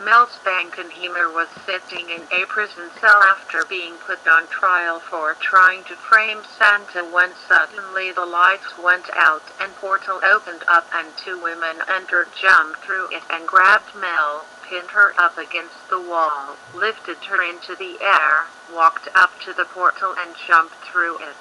Mel Spankenheimer was sitting in a prison cell after being put on trial for trying to frame Santa when suddenly the lights went out and portal opened up and two women entered, jumped through it and grabbed Mel, pinned her up against the wall, lifted her into the air, walked up to the portal and jumped through it.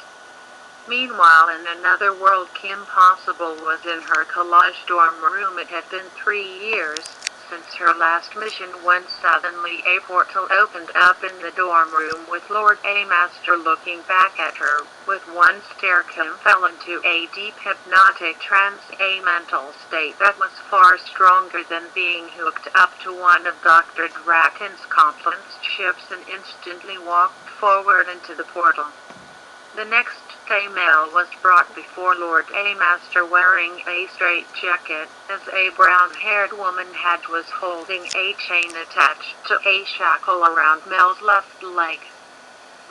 Meanwhile, in another world, Kim Possible was in her college dorm room. It had been 3 years since her last mission when suddenly a portal opened up in the dorm room with Lord A Master looking back at her. With one stare, Kim fell into a deep hypnotic trance, a mental state that was far stronger than being hooked up to one of Dr. Draken's complex ships, and instantly walked forward into the portal. The next day, Mel was brought before Lord A Master wearing a straitjacket, as a brown-haired woman's head was holding a chain attached to a shackle around Mel's left leg.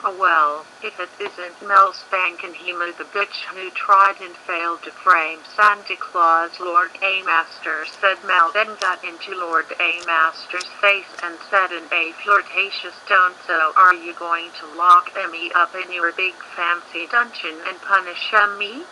Oh well, if it isn't Mel Spankenheimer, the bitch who tried and failed to frame Santa Claus, Lord A Master said. Mel then got into Lord A Master's face and said in a flirtatious tone, "So are you going to lock me up in your big fancy dungeon and punish me?"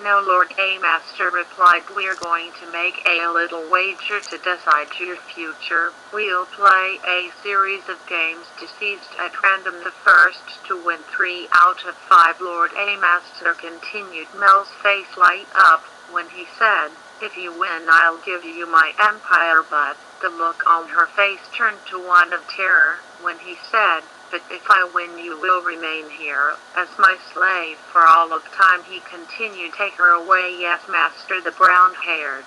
"No, Lord A Master replied, "we're going to make a little wager to decide your future. We'll play a series of games decised at random. The first to win 3 out of 5. Lord A Master continued. Mel's face light up when he said, "If you win, I'll give you my empire," but the look on her face turned to one of terror when he said, "But if I win, you will remain here as my slave for all of time." He continued, "Take her away." "Yes, Master," the brown-haired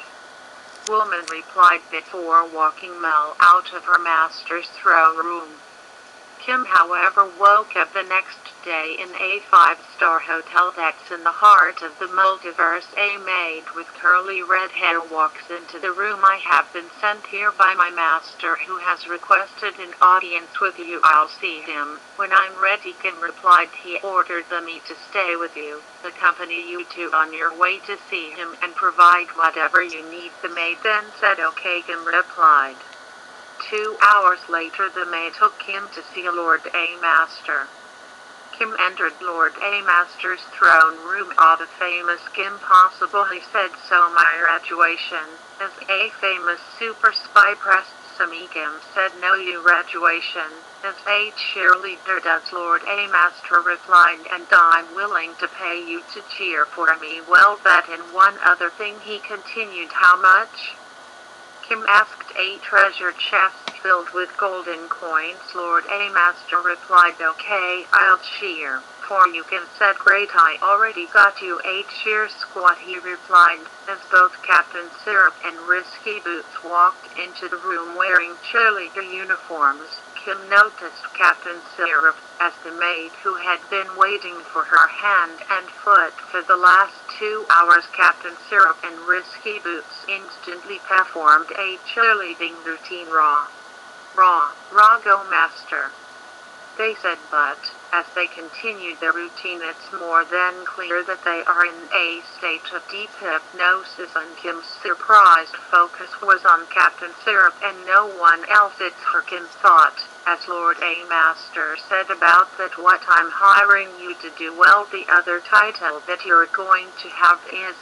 woman replied before walking Mel out of her master's throne room. Kim, however, woke up the next day in a 5-star hotel that's in the heart of the multiverse. A maid with curly red hair walks into the room. "I have been sent here by my master, who has requested an audience with you." "I'll see him when I'm ready," Kim replied. "He ordered me to stay with you, accompany you two on your way to see him, and provide whatever you need." The maid then said, "Okay," Kim replied. 2 hours later, the maid took Kim to see Lord A Master. Kim entered Lord A Master's throne room. "Ah, the famous Kim Possible," he said. "So my graduation as a famous super spy pressed me." Kim said, "No, you graduation as a cheerleader does." Lord A Master replied, "And I'm willing to pay you to cheer for me." "Well, that and one other thing," he continued. "How much?" Kim asked. "A treasure chest filled with golden coins." Lord A Master replied, "Okay, I'll cheer for you." Kim said, "Great, I already got you a cheer squad," he replied, as both Captain Syrup and Risky Boots walked into the room wearing cheerleader uniforms. Kim noticed Captain Syrup as the maid who had been waiting for her hand and foot for the last 2 hours. Captain Syrup and Risky Boots instantly performed a cheerleading routine. Raw, go Master," they said, but as they continued their routine, it's more than clear that they are in a state of deep hypnosis, and Kim's surprised focus was on Captain Syrup and no one else. "It's her," Kim thought, as Lord A Master said about that, "What I'm hiring you to do." "Well, the other title that you're going to have is